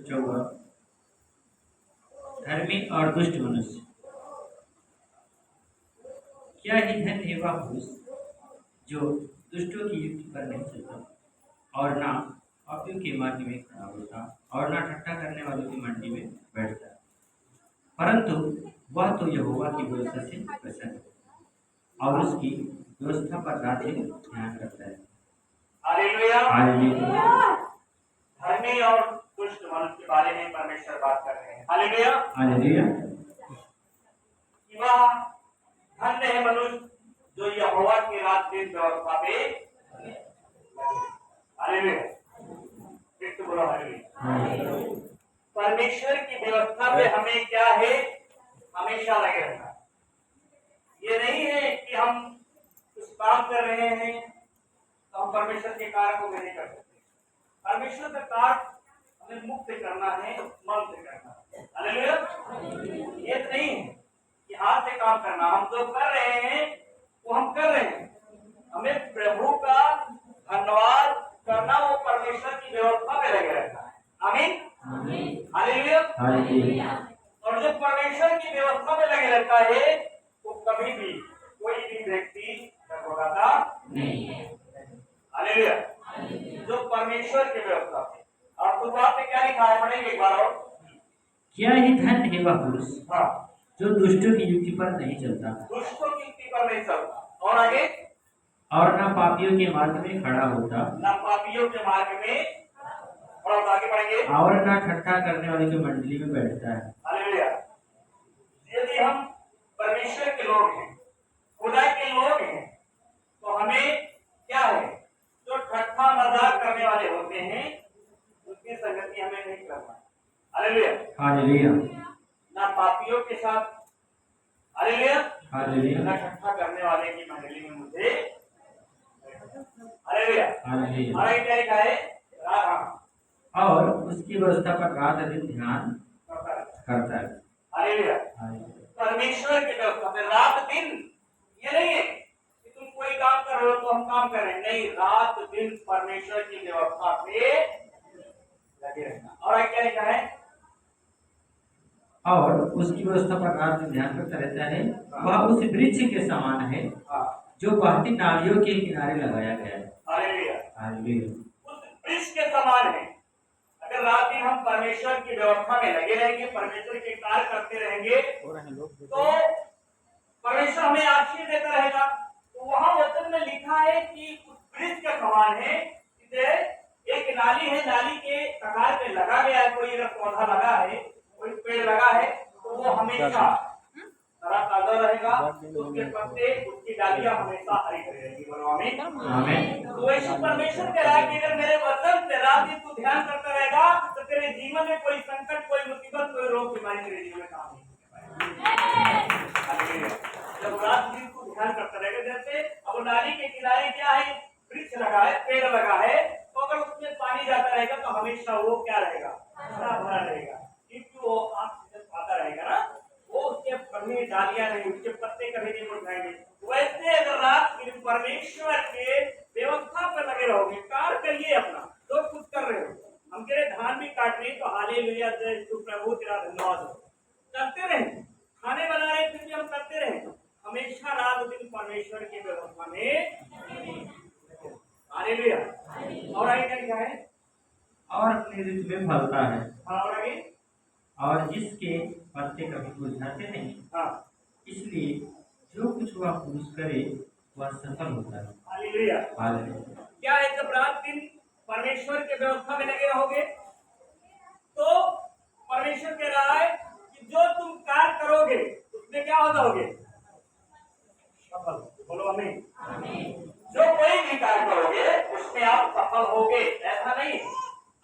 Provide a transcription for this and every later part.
चौवा धर्मी और दुष्ट मनुष्य। क्या ही धन है वह पुरुष जो दुष्टों की युक्ति पर नहीं चलता और ना पापियों के मार्ग में खड़ा होता और ना ठट्ठा करने वालों की मंडी में बैठता, परंतु वह तो यहोवा की व्यवस्था से प्रसन्न है और उसकी व्यवस्था पर रात दिन ध्यान करता है। हालेलुया। हालेलुया। धर्मी और दुष्ट मनुष्य के बारे में परमेश्वर बात कर रहे हैं। हालेलुया। हालेलुया। वह धन्य है मनुष्य जो यहोवा की रात दिन व्यवस्था पे। हालेलुया। एक तो बोलो हालेलुया। परमेश्वर की व्यवस्था पे हमें क्या है, हमेशा लगे रहना। ये नहीं है कि हम कुछ काम कर रहे हैं तो हम परमेश्वर के कार्य को नहीं कर सकते। परमेश्वर का कार्य हमें मुख से करना है, मन से करना है। हालेलुया। ये नहीं है कि हाथ से काम करना। हम जो कर रहे हैं वो हम कर रहे हैं, हमें प्रभु का धन्यवाद करना, वो परमेश्वर की व्यवस्था पे लगे रहना है। आमीन। हालेलुया। और जो परमेश्वर की व्यवस्था में लगे रहता है वो कभी भी कोई भी व्यक्ति डगमगाता नहीं है। हालेलुया। जो परमेश्वर की व्यवस्था पे। और शुरुआत में क्या लिखा है, पढ़ेंगे एक बार और। क्या ही धन है वह पुरुष हाँ, जो दुष्टों की युक्ति पर नहीं चलता, दुष्टों की युक्ति पर नहीं चलता, और आगे और ना पापियों के मार्ग में खड़ा होता, ना पापियों के मार्ग में। और आगे पढ़ेंगे, और ना ठट्ठा करने वाले की मंडली में बैठता है। हालेलुया। यदि हम परमेश्वर के लोग हैं, खुदा के लोग हैं, तो हमें क्या है, जो ठट्ठा मजाक करने वाले होते हैं उनकी संगति हमें नहीं करना। हालेलुया। हालेलुया। ना पापियों के साथ। हालेलुया। हालेलुया। ना ठट्ठा करने वाले की मंडली में मुझे। हालेलुया। हालेलुया। हमारा क्या लिखा है, और उसकी व्यवस्था पर रात दिन ध्यान करता है। हालेलुया। परमेश्वर की व्यवस्था पे रात दिन। ये नहीं है कि तुम कोई काम कर रहे हो तो हम काम कर रहे हैं, नहीं, रात दिन परमेश्वर की व्यवस्था पे लगे रहना। और क्या लिखा है, और उसकी व्यवस्था पर रात दिन ध्यान करता रहता है। वह उस वृक्ष के समान है जो बहती नालियों के किनारे लगाया गया है। हालेलुया। हालेलुया। उस वृक्ष के समान है। अगर रात दिन हम परमेश्वर की व्यवस्था में लगे रहेंगे, परमेश्वर के कार्य करते रहेंगे, तो परमेश्वर हमें आशीष देता रहेगा। तो वहां वचन में लिखा है कि उस वृक्ष के समान है, जैसे एक नाली है, नाली के कगार पे लगा गया है, कोई अगर पौधा लगा है, कोई पेड़ लगा है, तो वो हमेशा ताजा रहेगा, उसके पत्ते, उसकी डालियां हमेशा हरी रहेगी। बोलो आमीन। आमीन। तो ऐसे परमेश्वर कह रहा है कि अगर मेरे वचन से रात दिन तू ध्यान करता रहेगा तो तेरे जीवन में कोई संकट, कोई मुसीबत, कोई रोग बीमारी तेरे जीवन में काम नहीं करेगा। जब रात दिन तू ध्यान करता रहेगा, जैसे अब नाली के किनारे क्या है, वृक्ष लगा है, पेड़ लगा है, तो अगर उसमें पानी जाता रहेगा तो हमेशा वो क्या रहेगा, हरा भरा रहेगा, क्योंकि वो ऑक्सीजन पाता रहेगा ना, वो उसके कभी डालियां नहीं, उसके पत्ते कभी नहीं मुरझाएंगे। वैसे अगर रात दिन परमेश्वर के व्यवस्था पर लगे रहोगे, कार्य करिए अपना, जो कुछ कर रहे हो, हम कह रहे धान भी काट रहे तो हालेलुया, जय तू प्रभु तेरा धन्यवाद हो, करते रहे। खाने बना रहे फिर भी हम करते रहे, हमेशा रात दिन परमेश्वर की व्यवस्था में। हालेलुया। और आगे क्या लिखा है, और अपने ऋतु में फलता है। हाँ, और आगे, और जिसके पत्ते कभी मुरझाते नहीं। हाँ, इसलिए जो कुछ वह पुरुष करे वह सफल होता है। हालेलुया। हालेलुया। क्या है, जब रात दिन परमेश्वर के व्यवस्था में लगे रहोगे तो परमेश्वर कह रहा है कि जो तुम कार्य करोगे उसमें क्या हो जाओगे, सफल। बोलो आमीन। जो कोई भी कार्य करोगे उसमें आप सफल होगे, ऐसा नहीं।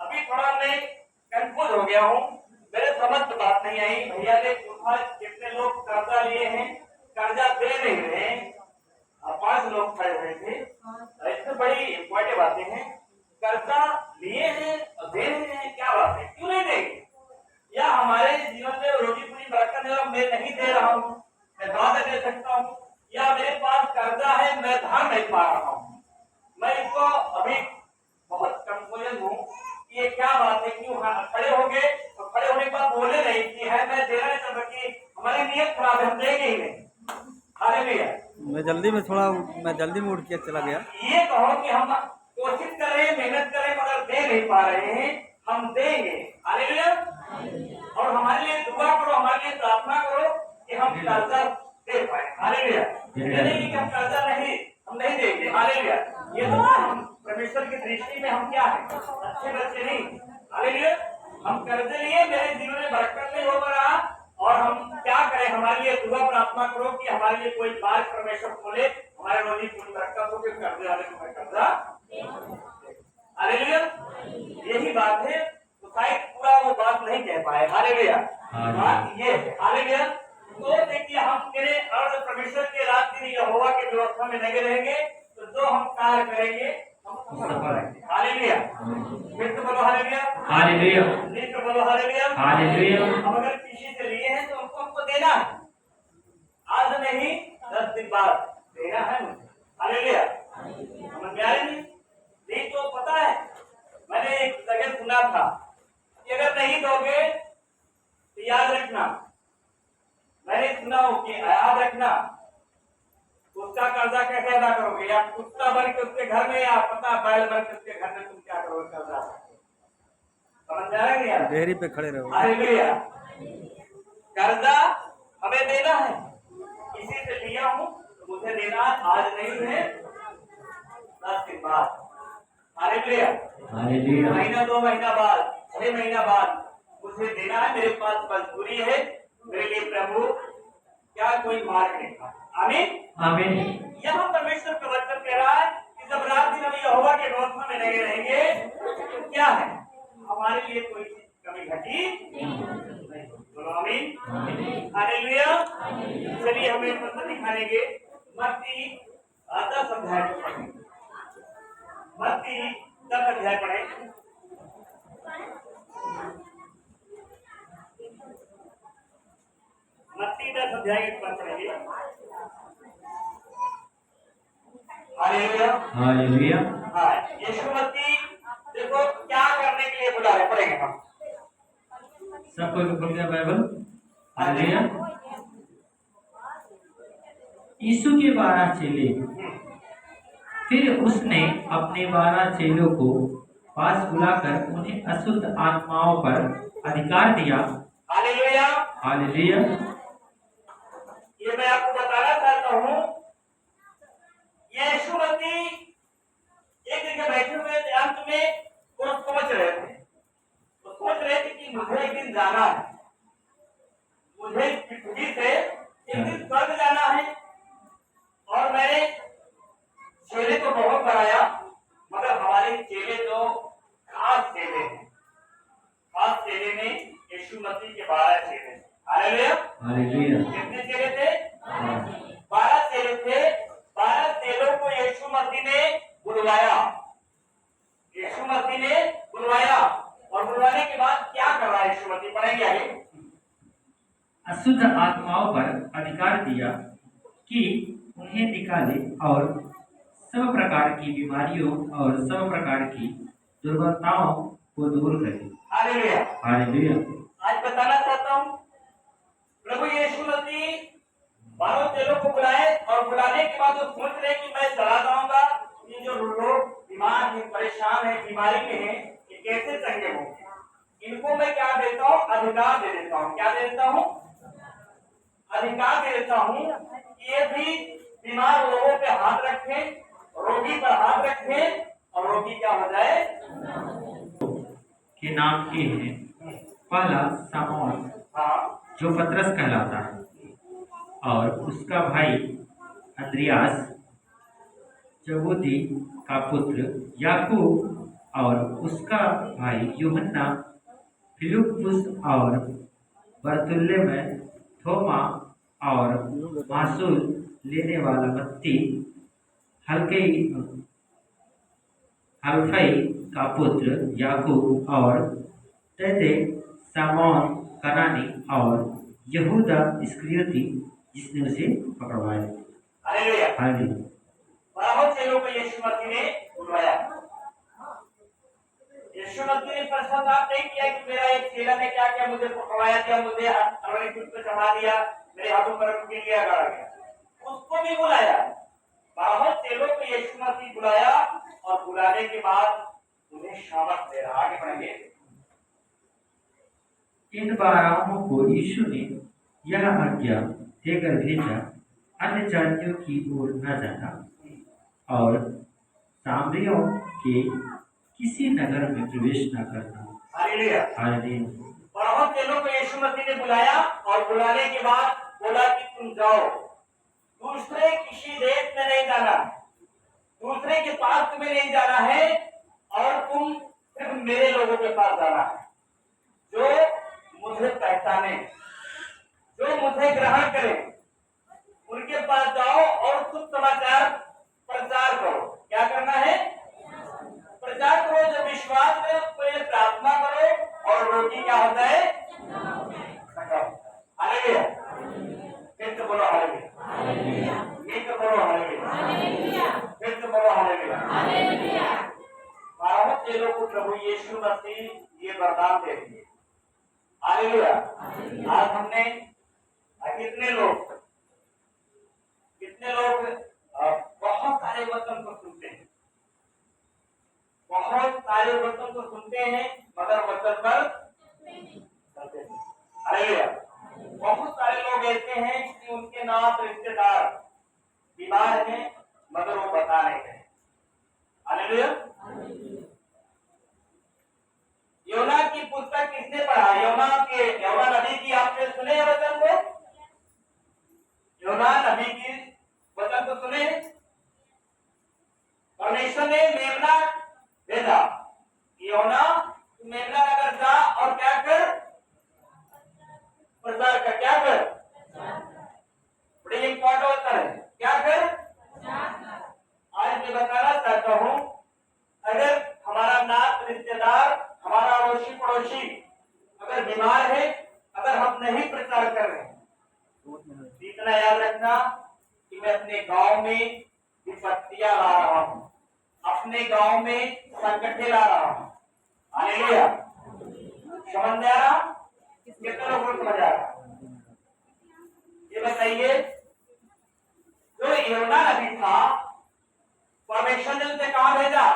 अभी थोड़ा मैं कंफ्यूज हो गया हूँ, मेरे समझ में बात नहीं आई। भैया ने पूछा कितने लोग कर्जा लिए हैं, कर्जा दे नहीं रहे, 5 लोग खड़े हुए थे। ऐसे बड़ी इंपॉर्टेंट बातें हैं, कर्जा लिए हैं और दे रहे हैं, क्या बात है, क्यों नहीं देंगे? या हमारे जीवन में रोटी पूरी बरकत है और मैं नहीं दे रहा हूँ, मैं बाद दे सकता हूँ, या मेरे पास कर्जा है मैं धार नहीं पा रहा हूँ। मैं इसको अभी बहुत कंफ्यूजन हूँ कि ये क्या बात है, क्यों खड़े हो गए होंगे और खड़े होने के बाद बोले नहीं कि है मैं देना नहीं चाहता कि हमारी नीयत खराब है, हम देंगे ही नहीं। हालेलुया। मैं जल्दी में उठ के चला गया। ये कहो कि हम कोशिश कर रहे हैं, मेहनत कर रहे हैं, मगर दे नहीं पा रहे हैं, हम देंगे। हालेलुया। और हमारे लिए दुआ करो, हमारे लिए प्रार्थना करो कि हम कर्जा दे पाए। हालेलुया। ये नहीं कि हम कर्जा नहीं, हम नहीं देंगे। हालेलुया। ये तो हम परमेश्वर की दृष्टि में हम क्या है, अच्छे बच्चे नहीं। हालेलुया। हम कर्जे लिए, मेरे जीवन में बरकत नहीं हो रहा, और हम क्या करें, हमारे लिए दुआ प्रार्थना करो कि हमारे लिए कोई मार्ग परमेश्वर खोले, हमारे रोजी पूरी बरकत हो, कि कर्जे वाले को मैं कर्जा। हालेलुया। यही बात है। तो शायद पूरा वो बात नहीं कह पाए। हालेलुया। बात ये है। हालेलुया। तो देखिए, हम मेरे और परमेश्वर के रात दिन यहोवा की व्यवस्था में लगे रहेंगे, तो जो हम कार्य करेंगे हम सफल करेंगे। हालेलुया। फिर तो बोलो हालेलुया। हालेलुया। नहीं तो बोलो हालेलुया। हालेलुया। हम अगर किसी से लिए हैं तो हमको देना है, आज नहीं 10 दिन बाद देना है मुझे। हालेलुया। समझ में आ रही है? नहीं तो पता है, मैंने एक जगह सुना था कि अगर नहीं दोगे तो याद रखना, मैंने सुना हो कि याद रखना, उसका कर्जा कैसे अदा करोगे, या कुत्ता बन के उसके घर में, या पता बैल बन के उसके घर में तुम क्या करोगे कर्जा। समझ आ रहा है? डेयरी पे खड़े रहो। हालेलुया। कर्जा हमें देना है, किसी से लिया हूँ तो मुझे देना आज नहीं है, 10 दिन बाद। हालेलुया। हालेलुया। महीना 2 महीना बाद, 6 महीना बाद मुझे देना है। मेरे पास मजबूरी है, मेरे लिए प्रभु क्या कोई मार्ग नहीं था। आमीन। आमीन। यहाँ परमेश्वर का वचन कह रहा है कि जब रात दिन हम यहोवा के व्यवस्था में लगे रहेंगे तो क्या है, हमारे लिए कोई कमी घटी नहीं। बोलो आमीन। हालेलुया। चलिए हमें वचन दिखाएंगे मत्ती 10 अध्याय को पढ़ेंगे। मत्ती 10 अध्याय पढ़ेंगे। मत्ती 10 अध्याय के पढ़ पढ़ेंगे। हालेलुया। हालेलुया। हाँ, यीशु मसीह देखो क्या करने के लिए बुला रहे, पढ़ेंगे हम। सबको खोल गया बाइबल। हालेलुया। यीशु के 12 चेले। फिर उसने अपने 12 चेलों को पास बुलाकर उन्हें अशुद्ध आत्माओं पर अधिकार दिया। हालेलुया। हालेलुया। ये मैं आपको बताना चाहता हूँ, यीशु मसीह एक जगह बैठे हुए थे, अंत में वो सोच रहे थे, तो सोच रहे थे कि मुझे एक दिन जाना है, मुझे इस पृथ्वी से एक दिन स्वर्ग जाना है। और मैंने चेले को बहुत बढ़ाया, मगर हमारे चेले जो खास चेले हैं, खास चेले में यीशु मसीह के 12 चेले। हालेलुया। हालेलुया। कितने चेले थे? 12 चेले थे। 12 चेलों को यीशु मसीह ने बुलवाया। यीशु मसीह ने बुलवाया, और बुलवाने के बाद क्या कर रहा है यीशु मसीह, पढ़ेंगे आगे। अशुद्ध आत्माओं पर अधिकार दिया कि उन्हें निकाले और सब प्रकार की बीमारियों और सब प्रकार की दुर्बलताओं को दूर करे। हालेलुया। हालेलुया। आज बताना चाहता हूँ, प्रभु यीशु मसीह 12 चेलों को बुलाए, और बुलाने के बाद वो सोच रहे कि मैं चला जाऊंगा, ये जो लोग बीमार हैं, परेशान हैं, बीमारी में हैं, ये कैसे चंगे होंगे। इनको मैं क्या देता हूँ, अधिकार दे देता हूँ। क्या दे देता हूँ? अधिकार दे देता हूँ कि ये भी बीमार लोगों पे हाथ रखें, रोगी पर हाथ रखें, और रोगी क्या हो जाए। के नाम ये है। पहला सामोन, हाँ, जो पतरस कहलाता है, और उसका भाई अंद्रियास, जबूदी का पुत्र याकूब, और उसका भाई यूहन्ना, फिलिप्पुस और बरतुल्मै, थोमा और मासूल लेने वाला मत्ती, हल्फई का पुत्र याकूब, और तद्दे, सामोन कनानी, और यहूदा इस्करियोती जिसने उसे पकड़वाया। हालेलुया। हालेलुया। 12 चेलों को यीशु मसीह ने बुलवाया। यीशु मसीह ने पश्चाताप नहीं किया कि मेरा एक चेला ने क्या किया, मुझे पकड़वाया दिया, मुझे अरवरी कुछ पे चढ़ा दिया, मेरे हाथों पर उनके लिए गाड़ा गया। उसको भी बुलाया, 12 चेलों को यीशु मसीह बुलाया और बुलाने के बाद उन्हें शाबाश दे रहा। आगे बढ़ेंगे। इन 12 को यीशु ने यह आज्ञा देकर भेजा, अन्य जातियों की ओर न जाना और सामरियों के किसी नगर में प्रवेश न करना। हालेलुया। हालेलुया। 12 चेलों को यीशु मसीह ने बुलाया और बुलाने के बाद बोला कि तुम जाओ, दूसरे किसी देश में नहीं जाना, दूसरे के पास तुम्हें नहीं जाना है, और तुम सिर्फ मेरे लोगों के पास जाना है, जो मुझे पहचाने, जो मुझे ग्रहण करें, उनके पास जाओ और शुभ समाचार प्रचार करो। क्या करना है? प्रचार करो। जब विश्वास करो तो ये प्रार्थना करो और रोटी क्या होता है? हालेलुया। फिर तो बोलो हालेलुया। ये तो बोलो हालेलुया। फिर तो बोलो हालेलुया। 12 चेलों को प्रभु यीशु मसीह ये वरदान दे दिए। हालेलुया। आज हमने कितने लोग बहुत सारे वचन को सुनते हैं, बहुत सारे वचन को सुनते हैं, मगर वचन पर चलते नहीं। हालेलुया। बहुत सारे लोग ऐसे हैं कि उनके नाम रिश्तेदार बीमार हैं, मगर वो बता नहीं रहे। हालेलुया। योना की पुस्तक किसने पढ़ा? योना नबी की आपने सुने हैं वचन को? योना नबी की वचन को सुने? परमेश्वर ने मेमना भेजा, योना मेमना नगर जा और क्या कर? प्रचार कर। क्या कर? बड़ी इंपॉर्टेंट होता है। क्या कर? आज मैं बताना चाहता हूं, अगर हमारा नात रिश्तेदार, हमारा अड़ोसी पड़ोसी अगर बीमार है, अगर हम नहीं प्रचार कर रहे हैं, इतना याद रखना कि मैं अपने गांव में विपत्तियां ला रहा हूं, अपने गांव में संकट ला रहा हूं। हालेलुया। समझ में आ रहा? कितने लोगों को समझ आ रहा? ये बताइए, जो योना नबी था, परमेश्वर ने उसे कहां भेजा?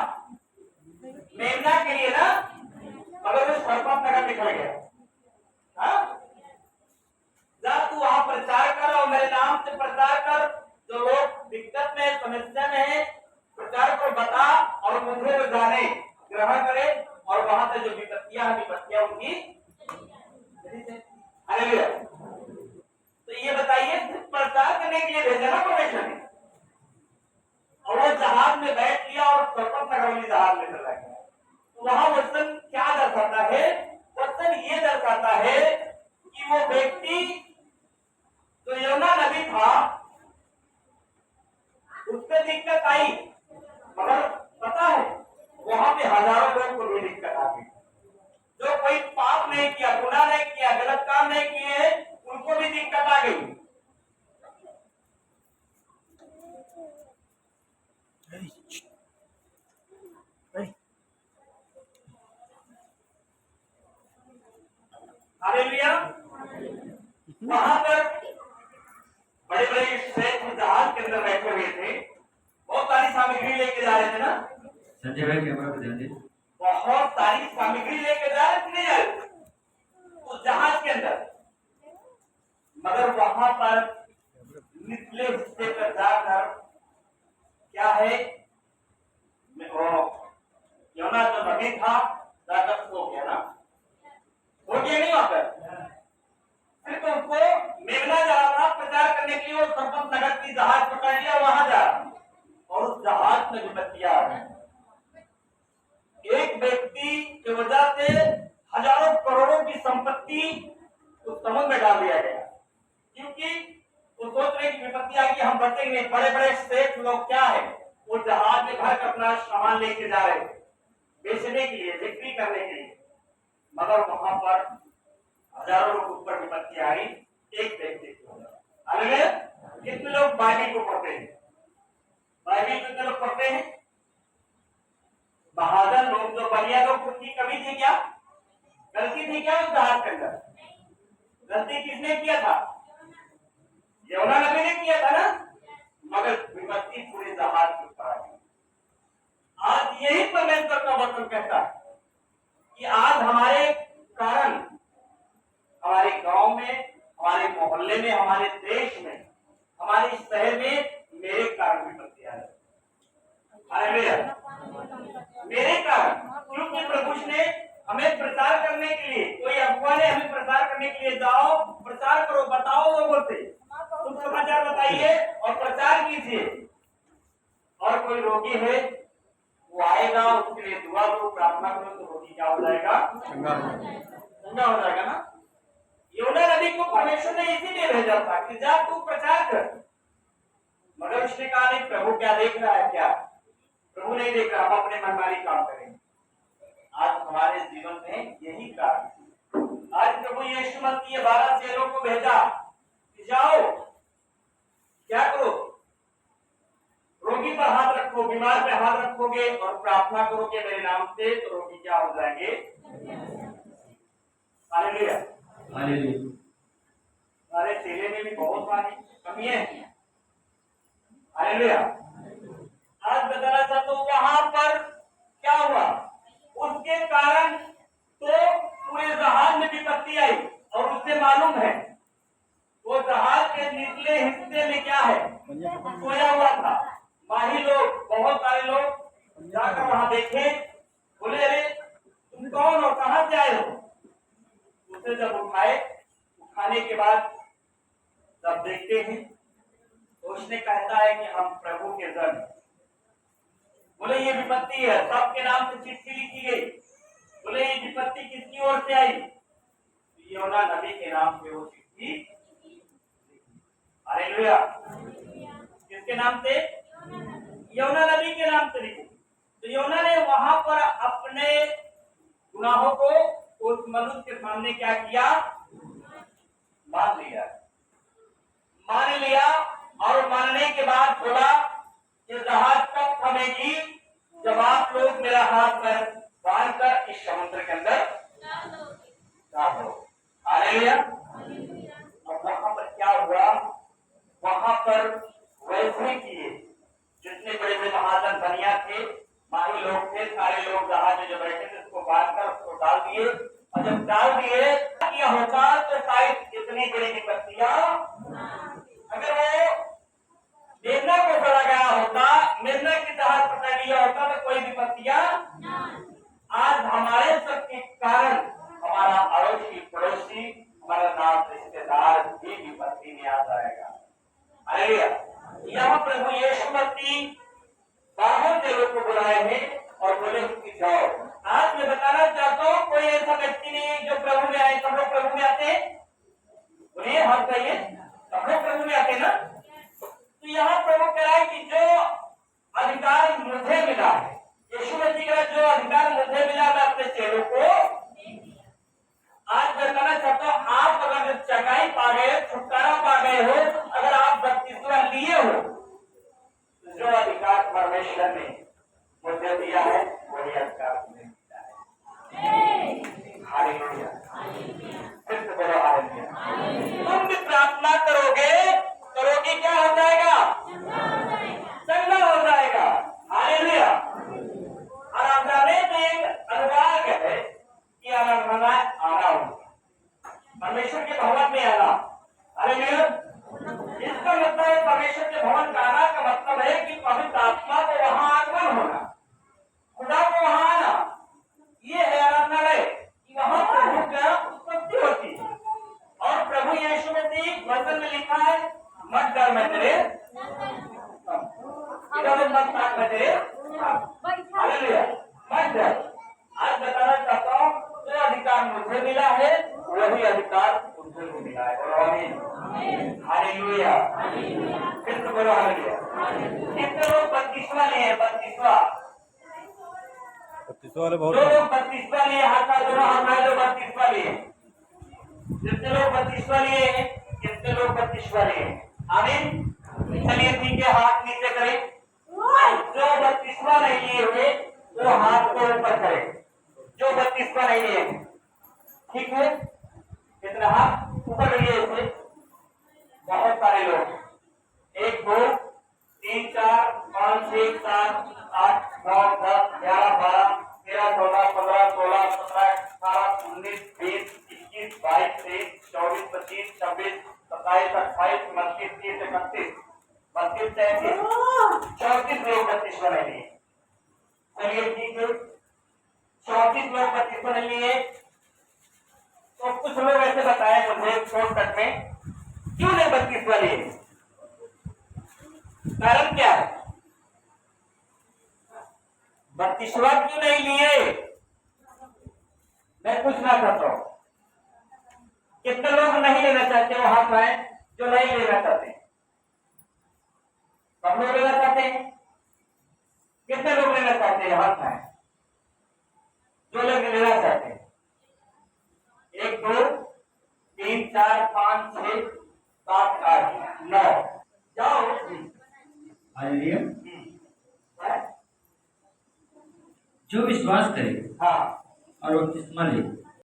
मेमना के लिए ना, मगर वो सरपत नगर निकल गया। हाँ? जा तू वहां प्रचार कर और मेरे नाम से प्रचार कर, जो लोग दिक्कत में समस्या में है, प्रचार को बता और मुझे वो जाने, ग्रहण करे, और वहां से जो विपत्तियां उनकी। हालेलुया। तो ये बताइए, प्रचार करने के लिए भेजा ना परमेश्वर ने, और वो जहाज में बैठ लिया और सरपत नगर वाली जहाज में चला गया। तो वहां वचन क्या दर्शाता है? वचन ये दर्शाता है कि वो व्यक्ति जो योना नबी था, उससे दिक्कत आई, मगर पता है वहां पे हजारों लोगों को भी दिक्कत आ गई। जो कोई पाप नहीं किया, गुनाह नहीं किया, गलत काम नहीं किए, उनको भी दिक्कत आ गई। हालेलुया। वहां पर बड़े बड़े श्रेष्ठ जहाज के अंदर बैठे हुए थे, बहुत सारी सामग्री लेके जा रहे थे ना। संजय भाई कैमरा पे ध्यान दे। बहुत सारी सामग्री लेके जा रहे थे, नहीं जा रहे उस जहाज के अंदर, मगर वहां पर निचले हिस्से पर जाकर क्या है, योना जो नबी था जाकर सो गया ना। हो गया नहीं वहां पर, सिर्फ उसको मेमना जा रहा था प्रचार करने के लिए, वो सरपत नगर की जहाज पकड़ लिया, वहां जा रहा, और उस जहाज में विपत्तियां आ गई। एक व्यक्ति की वजह से हजारों करोड़ों की संपत्ति उस समुद्र में डाल दिया गया, क्योंकि वो सोच रहे कि विपत्ति आ गई, हम बचेंगे। बड़े बड़े सेठ लोग क्या है, वो जहाज में भर कर अपना सामान लेके जा रहे थे बेचने के लिए, बिक्री करने के लिए, मगर वहां पर हजारों लोग ऊपर विपत्ति आई एक व्यक्ति को। हालेलुया। कितने लोग बाइबल को पढ़ते हैं? बाइबल कितने लोग पढ़ते हैं? महाजन लोग जो बनिया लोग, उनकी कमी थी क्या, गलती थी क्या उस जहाज के अंदर? गलती किसने किया था? यमुना नबी ने किया था ना, मगर विपत्ति पूरे जहाज के ऊपर आ गई। आज यही परमेश्वर का वचन कहता है कि आज हमारे कारण, हमारे गांव में, हमारे मोहल्ले में, हमारे देश में, हमारे शहर में मेरे कारण विपत्ति आ रही है। मेरे कारण, क्योंकि प्रभु ने हमें प्रचार करने के लिए, कोई अगुवा ने हमें प्रचार करने के लिए, जाओ प्रचार करो, बताओ लोगों से, तुम समाचार बताइए और प्रचार कीजिए। और कोई रोगी है, वो आएगा, उसके लिए दुआ करो, प्रार्थना करो, तो रोगी क्या हो जाएगा? चंगा हो जाएगा ना। यमुना नबी को परमेश्वर ने इसीलिए भेजा था कि जा तू प्रचार कर। मगर उसने कहा नहीं, प्रभु क्या देख रहा है? क्या प्रभु नहीं देख रहा, हम अपने मनमानी काम करेंगे। आज हमारे जीवन में यही कारण, आज प्रभु यीशु मसीह 12 चेलों को भेजा कि जाओ, क्या करो? रोगी पर हाथ रखो, बीमार पे हाथ रखोगे और प्रार्थना करोगे मेरे नाम से, तो रोगी क्या हो जाएंगे? Hallelujah, hallelujah. हमारे चेले में भी बहुत सारी कमियां हैं। हालेलुया। आज बताना चाहता हूँ वहां पर क्या हुआ, उसके कारण तो पूरे जहाज में विपत्ति आई। और उससे मालूम है वो जहाज के निचले हिस्से में क्या है, सोया हुआ था। माही लोग, बहुत सारे लोग जाकर वहां देखे, बोले अरे तुम कौन हो, कहां से आए हो? उसे जब उठाने के बाद जब देखते हैं तो उसने कहता है कि हम प्रभु के जन। बोले ये विपत्ति है, सबके नाम से चिट्ठी लिखी गई। बोले ये विपत्ति किसकी ओर से आई? यमुना नबी के नाम से वो चिट्ठी। हालेलुया। किसके नाम से? यमुना नबी के नाम से लिखी। तो यमुना ने वहां पर अपने गुनाहों को उस मनुष्य के सामने क्या किया? मान लिया। और मानने के बाद बोला कि जहाज कब थमेगी? जब आप लोग मेरा हाथ पैर बांध कर इस समुद्र के अंदर डाल दो। हालेलुया। और वहां पर क्या हुआ? वहां पर वैसे किए जितने बड़े बड़े महाजन बनिया थे, माही लोग थे, सारे लोग जहाज में जो बैठे थे उसको बांध कर उसको डाल दिए। और जब डाल दिए किया होता तो शायद इतनी बड़ी विपत्तियां, अगर वो मेघना को चला गया होता, मेघना की जहाज पकड़ लिया होता तो कोई विपत्तियां। आज हमारे सबके कारण हमारा अड़ोसी पड़ोसी, हमारा नाम रिश्तेदार भी विपत्ति में आ जाएगा। हालेलुया। यहाँ प्रभु यीशु मसीह 12 चेलों को बुलाए हैं और बोले कि जाओ। आज मैं बताना चाहता हूँ कोई ऐसा व्यक्ति नहीं है जो प्रभु में आए। सब लोग प्रभु में आते हैं? बोलिए हाँ कहिए, सब लोग प्रभु में आते ना। तो यहाँ प्रभु कह रहा है कि जो अधिकार मुझे मिला है, यीशु मसीह का जो अधिकार मुझे मिला, मैं अपने चेलों को आज बताना चाहता हूँ। आप अगर चंगाई पा गए, छुटकारा पा गए हो, अगर आप बपतिस्मा लिए हो, तो जो अधिकार परमेश्वर ने मुझे दिया है वही अधिकार तुम्हें मिला है। हालेलुया। फिर से बोलो हालेलुया। तुम भी प्रार्थना करोगे क्या हो जाएगा? चंगा हो जाएगा। हालेलुया। और आप जाने तो एक अनुराग है कि आना परमेश्वर के भवन में आना। हालेलुया। इसका मतलब है परमेश्वर के भवन का आना का मतलब है कि पवित्र आत्मा को वहां आगमन होना, खुदा को वहां आना। ये है आराधनालय कि वहां प्रभु का उत्पत्ति होती है। और प्रभु यीशु मसीह वचन में लिखा है मत डर मैं तेरे मत तेरे। हालेलुया। मत डर। आज बताना चाहता हूँ जो अधिकार मुझे मिला है वही अधिकार तुझे भी मिला है। और आमीन। हालेलुया। फिर तो बोलो हालेलुया। कितने लोग 32वां लिए हैं? 32वां वाले बहुत जो लोग 32वां लिए हाथ का दोनों हाथ में जो 32वां लिए, कितने लोग 32वां लिए हैं? कितने लोग 32वां लिए? आमीन। चलिए ठीक है, हाथ नीचे करें। जो 32वां नहीं लिए हुए वो हाथ को ऊपर करे जो 32वां नहीं लिए, ठीक है? कितना हाथ ऊपर लिए इसे? बहुत सारे लोग, 1 2 3 4 5 6 7 8 9 10 11 12 13 14 15 16 17 18 19 20 21 22 23 24 25 26 27 28 29 30 31 32 33 34 लोग 32वां नहीं लिए। चलिए ठीक है, 34 लोग 32वां नहीं लिए। तो कुछ लोग ऐसे बताए मुझे शॉर्टकट में, क्यों नहीं 32वां लिए? कारण क्या है? 32वां क्यों नहीं लिए? मैं पूछना चाहता हूं, कितने लोग नहीं लेना चाहते? वो हाथ आए जो नहीं लेना चाहते। सब लोग लेना चाहते हैं? कितने लोग लेना चाहते हैं? हाथ आए जो लोग लेना चाहते हैं। 1 2 3 4 5 6 7 8 9 जाओ। हालेलुया। जो विश्वास करे हाँ और बपतिस्मा ले